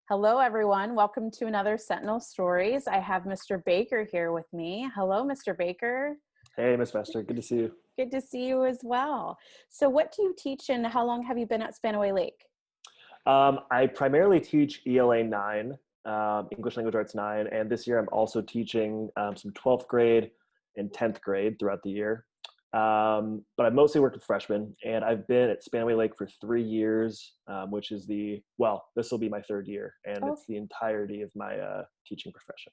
Hello, everyone. Welcome to another Sentinel Stories. I have Mr. Baker here with me. Hello, Mr. Baker. Hey, Miss Vester. Good to see you. Good to see you as well. So what do you teach and how long have you been at Spanaway Lake? I primarily teach ELA 9, English Language Arts 9, and this year I'm also teaching some 12th grade and 10th grade throughout the year. But I've mostly worked with freshmen, and I've been at Spanaway Lake for 3 years, which is this will be my third year, and Oh, it's the entirety of my teaching profession.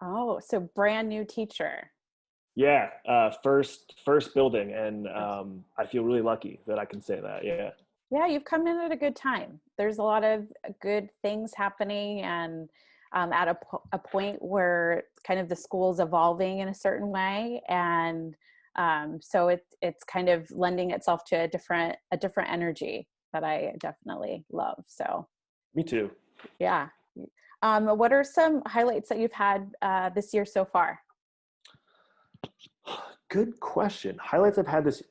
oh, so brand new teacher. Yeah, first building, and I feel really lucky that I can say that. Yeah. Yeah, you've come in at a good time. There's a lot of good things happening and at a point where kind of the school's evolving in a certain way. And so it's kind of lending itself to a different energy that I definitely love. So Me too. yeah. What are some highlights that you've had this year so far? Good question. Highlights I've had this,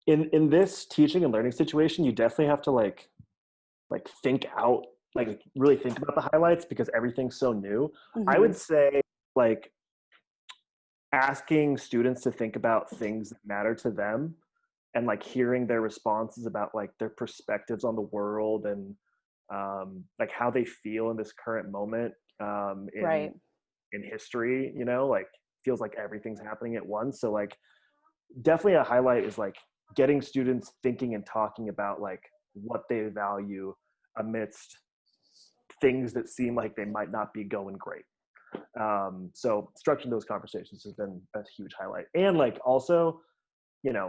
in this teaching and learning situation, you definitely have to like think out, like really think about the highlights because everything's so new. I Mm-hmm. would say like asking students to think about things that matter to them and like hearing their responses about like their perspectives on the world and like how they feel in this current moment Right. in history, like feels like everything's happening at once. So like definitely a highlight is like getting students thinking and talking about like what they value amidst things that seem like they might not be going great. So structuring those conversations has been a huge highlight. And like also,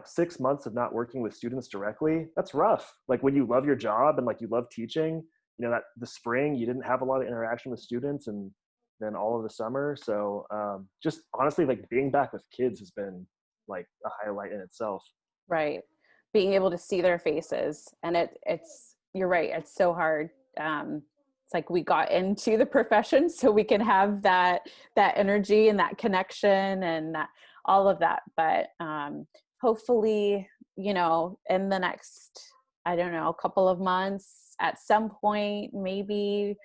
6 months of not working with students directly, that's rough. Like when you love your job and like you love teaching, that the spring you didn't have a lot of interaction with students and then all of the summer. So just honestly, like being back with kids has been like a highlight in itself. Right. Being able to see their faces. And it's, you're right. It's so hard. It's like we got into the profession so we can have that energy and that connection and all of that. But hopefully, in the next, I don't know, couple of months, at some point, maybe,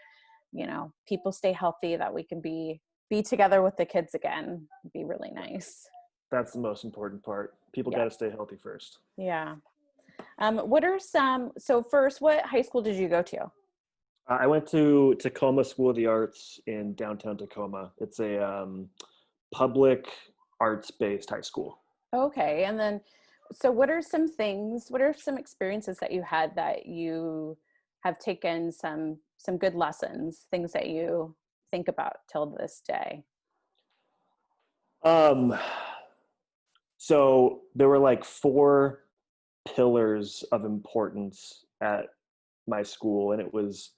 people stay healthy that we can be together with the kids again. It'd be really nice. That's the most important part. People Yeah. got to stay healthy first. Yeah. What are so first, what high school did you go to? I went to Tacoma School of the Arts in downtown Tacoma. It's a public arts-based high school. Okay. And then, so what are some experiences that you had that you have taken some good lessons, things that you think about till this day? Um, so there were like 4 pillars of importance at my school, and it was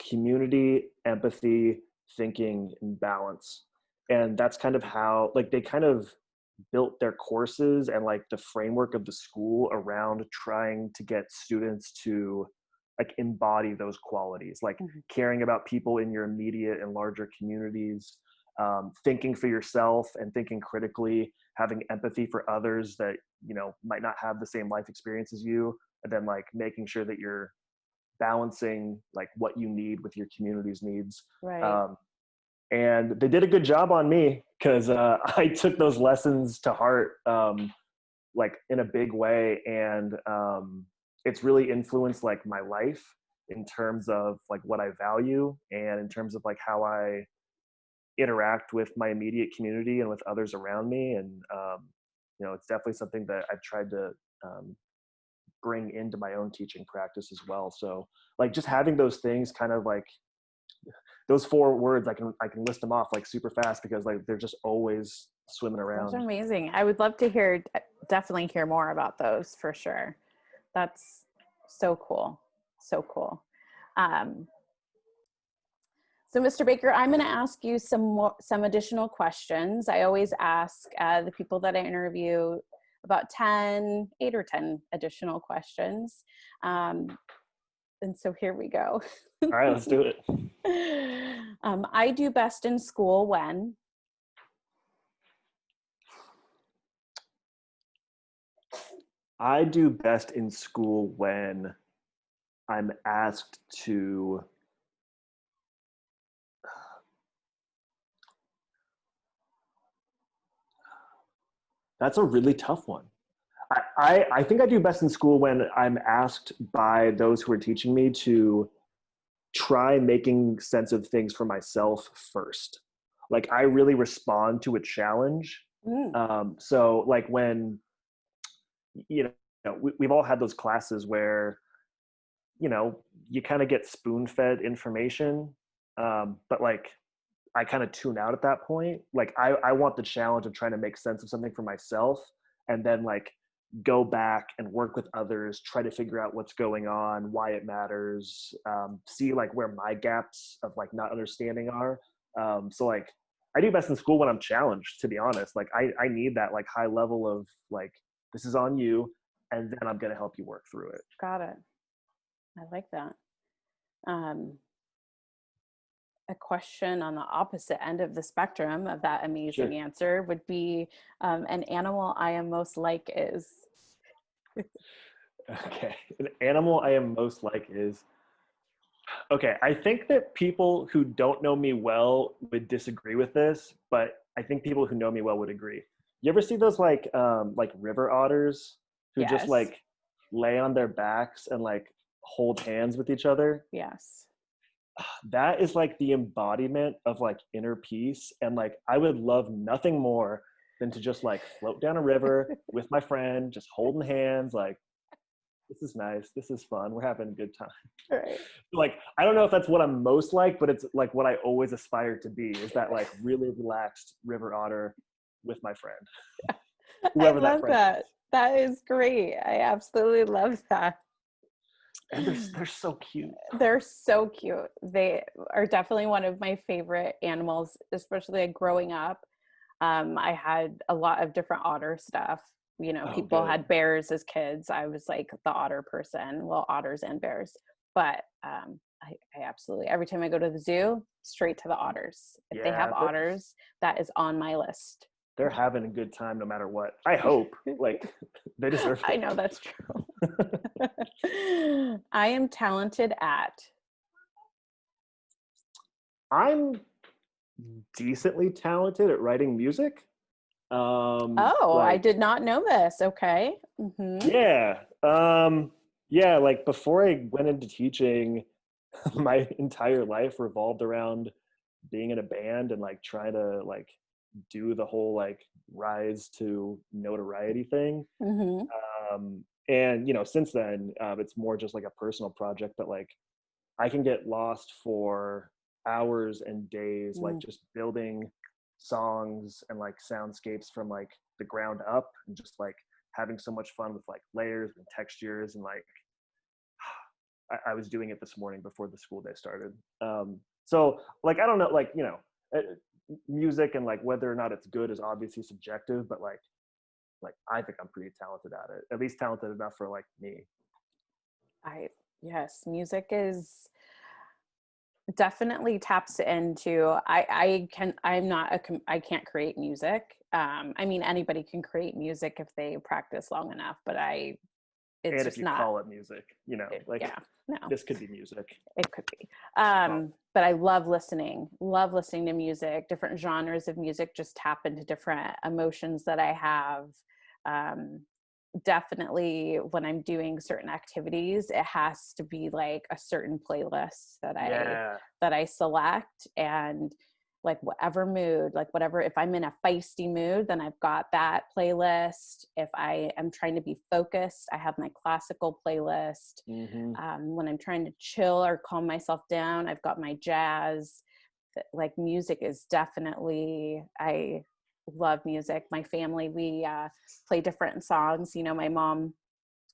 community, empathy, thinking, and balance. And that's kind of how like they kind of built their courses and like the framework of the school around trying to get students to like embody those qualities, like Mhm. caring about people in your immediate and larger communities, thinking for yourself and thinking critically, having empathy for others that might not have the same life experience as you, and then like making sure that you're balancing like what you need with your community's needs. Right. um, and they did a good job on me because I took those lessons to heart, like in a big way, and it's really influenced like my life in terms of like what I value and in terms of like how I interact with my immediate community and with others around me. And it's definitely something that I've tried to um, bring into my own teaching practice as well. So like just having those things kind of like those 4 words, I can list them off like super fast because like they're just always swimming Those are around. amazing. I would love to definitely hear more about those for sure. That's so cool. So cool. Um, So, Mr. Baker, I'm going to ask you some additional questions. I always ask the people that I interview about 8 or 10 additional questions. Um, and so here we go. All right, let's do it. I do best in school when? I do best in school when I'm asked to That's a really tough one. I think I do best in school when I'm asked by those who are teaching me to try making sense of things for myself first. Like I really respond to a challenge. Mm. So like when, you know, we've all had those classes where, you know, you kind of get spoon fed information. But like I kind of tune out at that point. Like I want the challenge of trying to make sense of something for myself and then like go back and work with others, try to figure out what's going on, why it matters, see like where my gaps of like not understanding are. So like I do best in school when I'm challenged, to be honest. Like I need that like high level of like, this is on you, and then I'm going to help you work through it. Got it. I like that. Um, a question on the opposite end of the spectrum of that Sure. amazing answer would be an animal I am most like is. Okay. An animal I am most like is, okay, I think that people who don't know me well would disagree with this, but I think people who know me well would agree. You ever see those like river otters who just Yes. like lay on their backs and like hold hands with each other? Yes. That is like the embodiment of like inner peace, and like I would love nothing more than to just like float down a river with my friend, just holding hands, like this is nice, this is fun, we're having a good time. Right. Like I don't know if that's what I'm most like, but it's like what I always aspire to be, is that like really relaxed river otter with my friend, I whoever that love friend that. is. That is great. I absolutely love that. And they're so cute. They're so cute. They are definitely one of my favorite animals, especially like growing up. I had a lot of different otter stuff. You know, Oh people good. had bears as kids. I was like the otter person. Well, otters and bears. But I absolutely, every time I go to the zoo, straight to the otters. If they have Yeah, otters, that is on my list. they're having a good time no matter what, I hope. Like they deserve I it. know that's true. I am talented at. I'm decently talented at writing music. Oh, I Like did not know this. Okay. Mm-hmm. yeah, yeah. Like before I went into teaching, my entire life revolved around being in a band and like trying to like do the whole like rise to notoriety thing. Mm-hmm. And you know, since then, it's more just like a personal project. But like I can get lost for hours and days, like Mm. just building songs and like soundscapes from like the ground up, and just like having so much fun with like layers and textures. And like I was doing it this morning before the school day started. So like I don't know, like you know, music and like whether or not it's good is obviously subjective, but like I think I'm pretty talented at it. At least talented enough for like me. I yes, music is definitely taps into I'm not I can't create music. I mean anybody can create music if they practice long enough, but it's And if just you not call it music, you know, like yeah, no. this could be music. It could be. Oh, But I love listening to music. Different genres of music just tap into different emotions that I have. Um, Definitely when I'm doing certain activities, it has to be like a certain playlist yeah. that I select, and like whatever mood, like whatever, if I'm in a feisty mood, then I've got that playlist. If I am trying to be focused, I have my classical playlist. Hmm. When I'm trying to chill or calm myself down, I've got my jazz. Like music is definitely, I love music. My family, we play different songs. You know, my mom,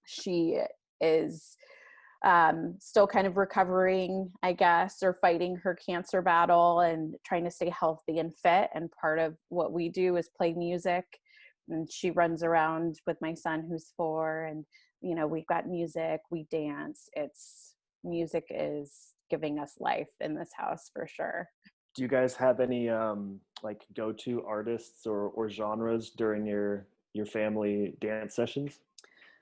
she is still kind of recovering, I guess, or fighting her cancer battle and trying to stay healthy and fit. And part of what we do is play music. And she runs around with my son who's 4, and you know, we've got music, we dance. It's music is giving us life in this house for sure. Do you guys have any like go-to artists or genres during your family dance sessions?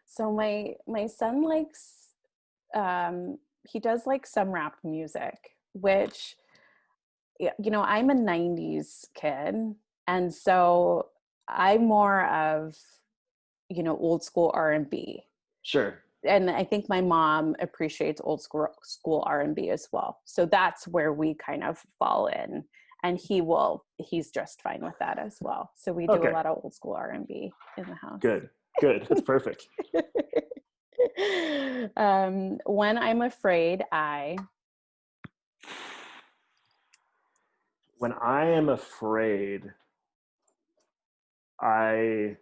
So my son likes he does like some rap music, which you know, I'm a 90s kid, and so I'm more of, old school R&B. Sure. And I think my mom appreciates old school R&B as well. So that's where we kind of fall in. And he's just fine with that as well. So we do a Okay. lot of old school R&B in the house. Good. That's perfect. When I'm afraid, When I am afraid, I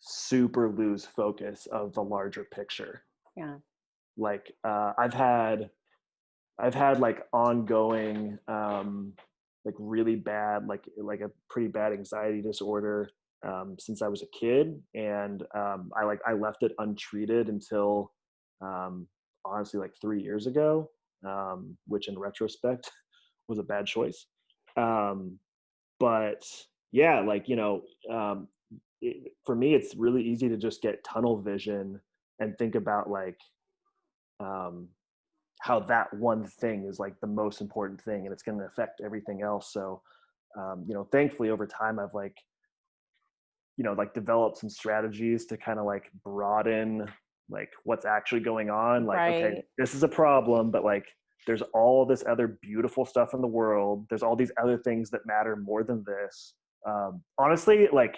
super lose focus of the larger picture. Yeah. Like I've had like ongoing like really bad like a pretty bad anxiety disorder since I was a kid, and I left it untreated until honestly like 3 years ago, which in retrospect was a bad choice. But yeah, like for me it's really easy to just get tunnel vision and think about like um, how that one thing is like the most important thing and it's going to affect everything else. So thankfully over time I've like like developed some strategies to kind of like broaden like what's actually going on. Like, okay, Right. this is a problem, but like there's all this other beautiful stuff in the world. There's all these other things that matter more than this. Honestly, like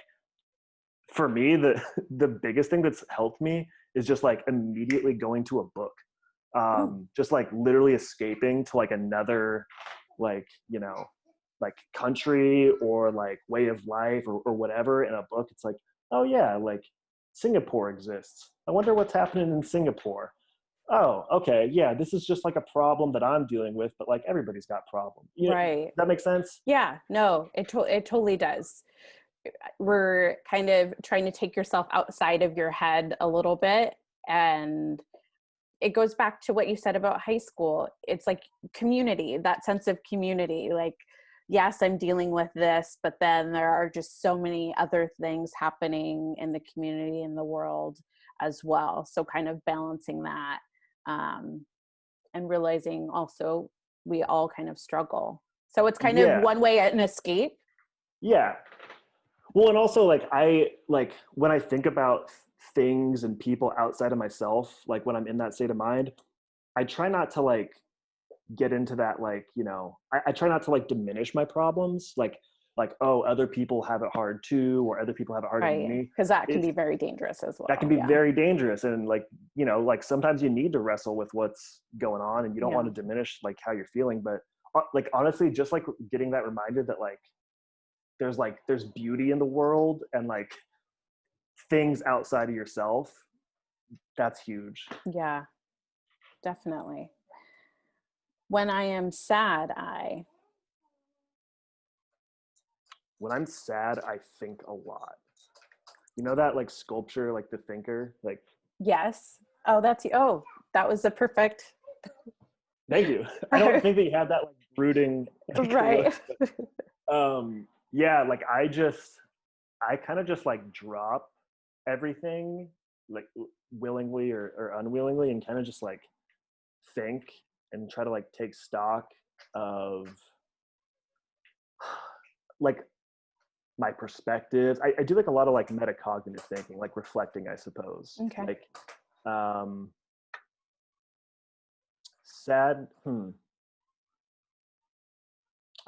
for me, the the biggest thing that's helped me is just like immediately going to a book. Oh, Just like literally escaping to like another like like country or like way of life or whatever in a book. It's like, oh yeah, like Singapore exists, I wonder what's happening in Singapore. Oh, okay, yeah, this is just like a problem that I'm dealing with, but like everybody's got problems. right. Does that make sense? Yeah, no, it totally does. We're kind of trying to take yourself outside of your head a little bit, and it goes back to what you said about high school. It's like community, that sense of community. Like, yes, I'm dealing with this, but then there are just so many other things happening in the community, in the world as well. So kind of balancing that, and realizing also we all kind of struggle. So it's kind of Yeah, one way an escape. yeah. Well, and also like I like when I think about things and people outside of myself, like when I'm in that state of mind, I try not to like get into that like I try not to like diminish my problems, like oh other people have it hard too, or other people have it harder than Right. me. Because that can It's be very dangerous as that can well. be Yeah. very dangerous, and like like sometimes you need to wrestle with what's going on and you don't want Yeah. to diminish like how you're feeling. But like honestly, just like getting that reminder that like there's beauty in the world and like things outside of yourself, that's huge. Yeah, definitely. When I am sad, When I'm sad, I think a lot. You know that like sculpture, like The Thinker? Like, yes. Oh, that was the perfect. thank you. I don't think that you had that like brooding like look. Right. Yeah, like I kind of just like drop everything like willingly or unwillingly and kind of just like think and try to like take stock of like my perspectives. I do like a lot of like metacognitive thinking, like reflecting, I suppose. Okay. Like sad. I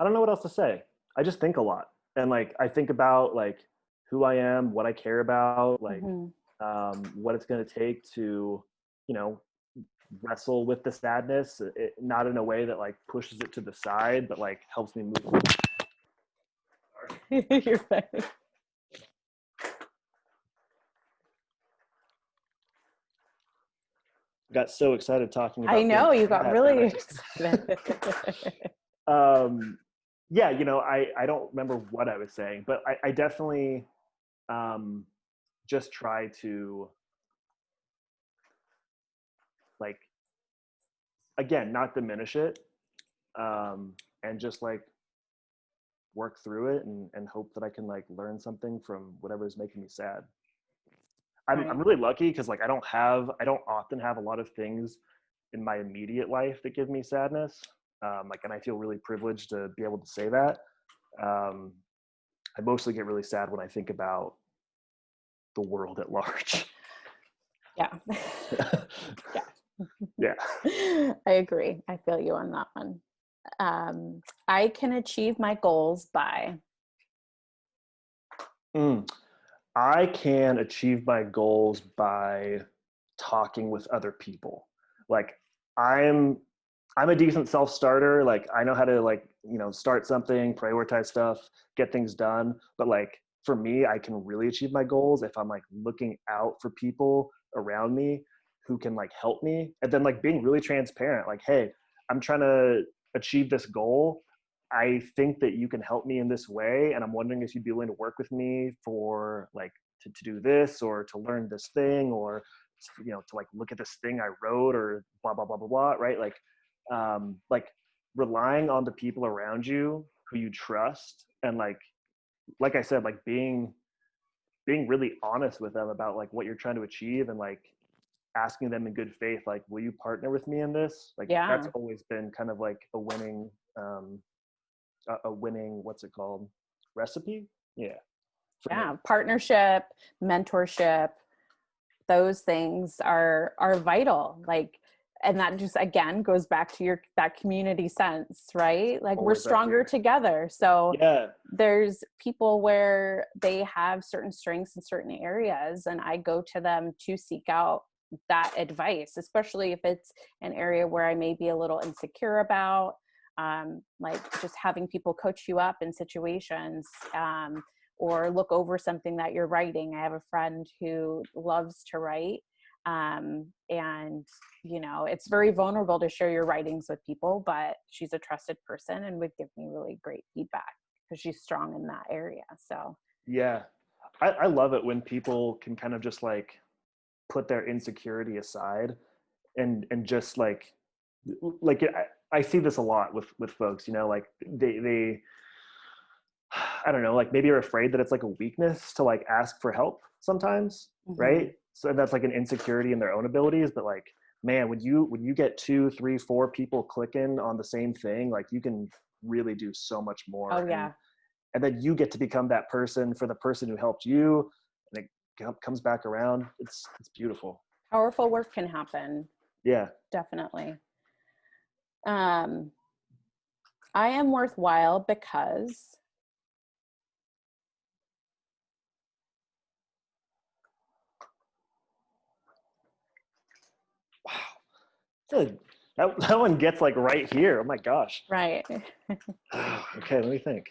don't know what else to say. I just think a lot, and like I think about like who I am, what I care about, like Hmm. what it's going to take to, you know, wrestle with the sadness. Not in a way that like pushes it to the side, but like helps me move. You're fine. Got so excited talking I about being know you got sad that really I excited. yeah, I don't remember what I was saying, but I definitely um, just try to like again not diminish it, and just like work through it and hope that I can like learn something from whatever is making me sad. I'm Right. really lucky because like I don't often have a lot of things in my immediate life that give me sadness. Like, and I feel really privileged to be able to say that. Um, I mostly get really sad when I think about the world at large. Yeah. Yeah. Yeah. I agree. I feel you on that one. I can achieve my goals by. Mm. I can achieve my goals by talking with other people. Like I'm I'm a decent self-starter. Like I know how to like, start something, prioritize stuff, get things done. But like for me, I can really achieve my goals if I'm like looking out for people around me who can like help me. And then like being really transparent, like, hey, I'm trying to achieve this goal. I think that you can help me in this way. And I'm wondering if you'd be willing to work with me for like to do this or to learn this thing or to like look at this thing I wrote or blah blah blah blah blah, right? Like relying on the people around you who you trust and like I said, like being really honest with them about like what you're trying to achieve and like asking them in good faith, like, will you partner with me in this? Like that's Yeah. always been kind of like a winning, what's it called, recipe? Yeah, for me. Yeah. Partnership, mentorship, those things are vital. Like, and that just again goes back to that community sense, right? Like we're Always up stronger here. together. So Yeah. there's people where they have certain strengths in certain areas, and I go to them to seek out that advice, especially if it's an area where I may be a little insecure about. Like just having people coach you up in situations, or look over something that you're writing. I have a friend who loves to write. And it's very vulnerable to share your writings with people, but she's a trusted person and would give me really great feedback because she's strong in that area. So Yeah. I love it when people can kind of just like put their insecurity aside and just like I see this a lot with folks, like they I don't know, like maybe you're afraid that it's like a weakness to like ask for help sometimes, mhm. right? So that's like an insecurity in their own abilities. But like, man, when you get 2, 3, 4 people clicking on the same thing, like you can really do so much more. Oh And yeah. and then you get to become that person for the person who helped you, and it comes back around. It's beautiful. Powerful work can happen. Yeah. Definitely. Um, I am worthwhile because. Wow. Good. That one gets like right here. Oh my gosh. Right. Okay, let me think.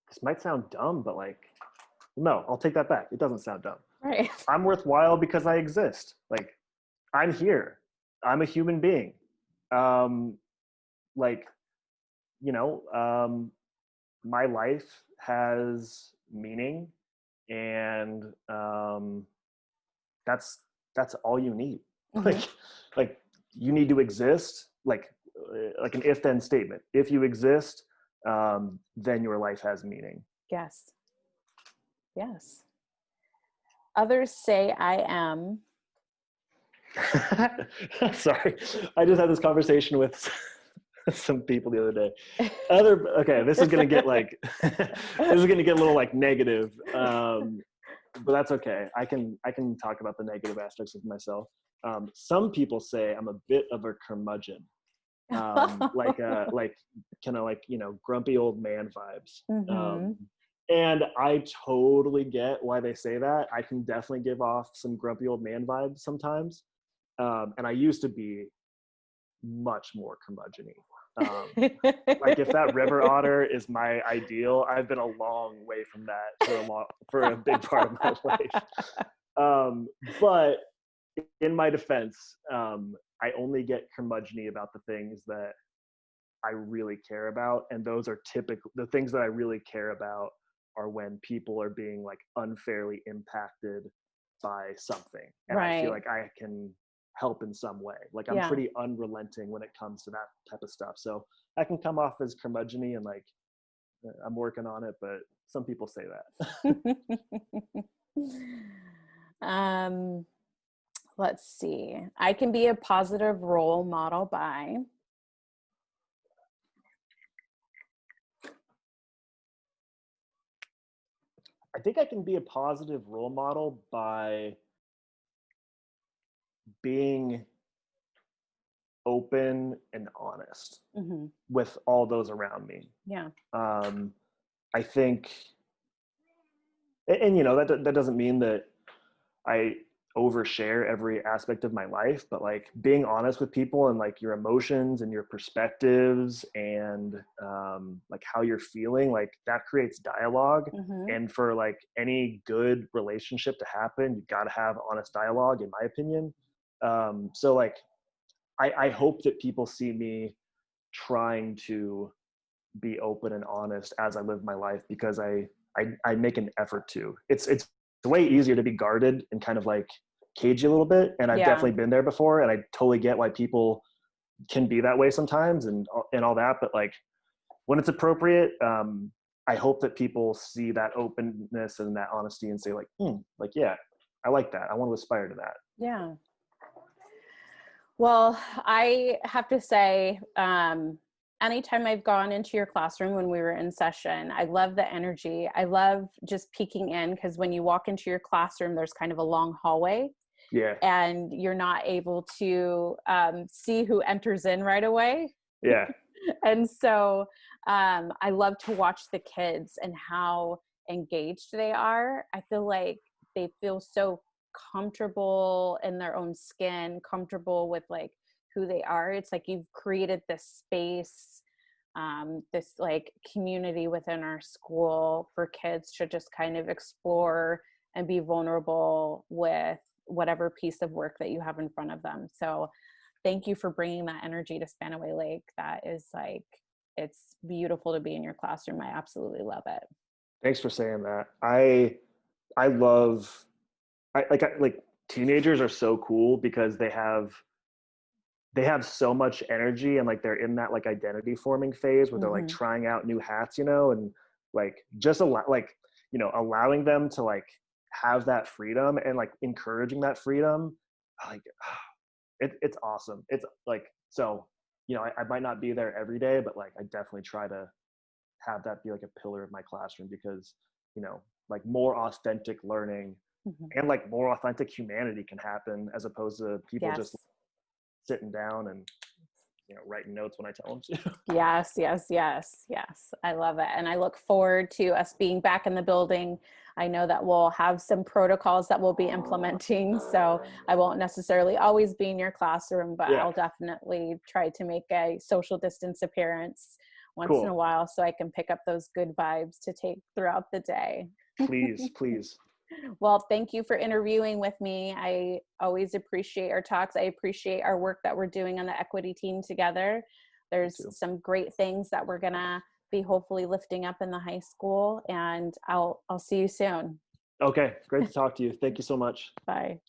This might sound dumb, but like, no, I'll take that back. It doesn't sound dumb. Right. I'm worthwhile because I exist. Like, I'm here. I'm a human being. Um, like, you know, um, my life has meaning, and that's that's all you need. Hmm. Like, like you need to exist. Like an if-then statement. If you exist, then your life has meaning. Yes. Yes. Others say I am. Sorry, I just had this conversation with some people the other day. Okay, this is gonna get like this is gonna get a little like negative, but that's okay. I can talk about the negative aspects of myself. Some people say I'm a bit of a curmudgeon, like kind of like grumpy old man vibes. Hmm. And I totally get why they say that. I can definitely give off some grumpy old man vibes sometimes. And I used to be much more curmudgeon-y. Like if that river otter is my ideal, I've been a long way from that for a big part of my life. But in my defense, I only get curmudgeon-y about the things that I really care about, and those are typical. The things that I really care about are when people are being like unfairly impacted by something, and I feel Right. like I can help in some way. Like I'm Yeah. pretty unrelenting when it comes to that type of stuff. So I can come off as curmudgeon-y and like I'm working on it, but some people say that. um, Let's see. I can be a positive role model by. I think I can be a positive role model by being open and honest Mhm. with all those around me. Yeah. I think, and you know, that doesn't mean that I overshare every aspect of my life, but like being honest with people and like your emotions and your perspectives and like how you're feeling, like that creates dialogue. Mhm. And for like any good relationship to happen, you got to have honest dialogue, in my opinion. So like, I hope that people see me trying to be open and honest as I live my life, because I make an effort to. It's way easier to be guarded and kind of like cagey a little bit, and I've Yeah. definitely been there before, and I totally get why people can be that way sometimes and all that. But like when it's appropriate, I hope that people see that openness and that honesty and say like yeah, I like that. I want to aspire to that. Yeah. Well, I have to say, anytime I've gone into your classroom when we were in session, I love the energy. I love just peeking in, because when you walk into your classroom, there's kind of a long hallway Yeah, and you're not able to see who enters in right away. yeah, And so I love to watch the kids and how engaged they are. I feel like they feel so comfortable in their own skin, comfortable with like who they are. It's like you've created this space, this like community within our school for kids to just kind of explore and be vulnerable with whatever piece of work that you have in front of them. So thank you for bringing that energy to Spanaway Lake. That is like, it's beautiful to be in your classroom. I absolutely love it. thanks for saying that. I love like teenagers are so cool because they have so much energy, and like they're in that like identity forming phase where they're like Hmm. trying out new hats, you know, and like just allowing them to like have that freedom and like encouraging that freedom, like it's awesome. It's like, so you know, I might not be there every day, but like I definitely try to have that be like a pillar of my classroom, because you know, like more authentic learning Hmm. and like more authentic humanity can happen, as opposed to people just Yes. sitting down and writing notes when I tell them to. Yes, yes, yes, yes. I love it. And I look forward to us being back in the building. I know that we'll have some protocols that we'll be implementing. So I won't necessarily always be in your classroom, but Yeah, I'll definitely try to make a social distance appearance once in a cool. while so I can pick up those good vibes to take throughout the day. Please, please. Well, thank you for interviewing with me. I always appreciate our talks. I appreciate our work that we're doing on the equity team together. Me There's too. some great things that we're gonna be hopefully lifting up in the high school, and I'll see you soon. Okay, great to talk to you. Thank you so much. Bye.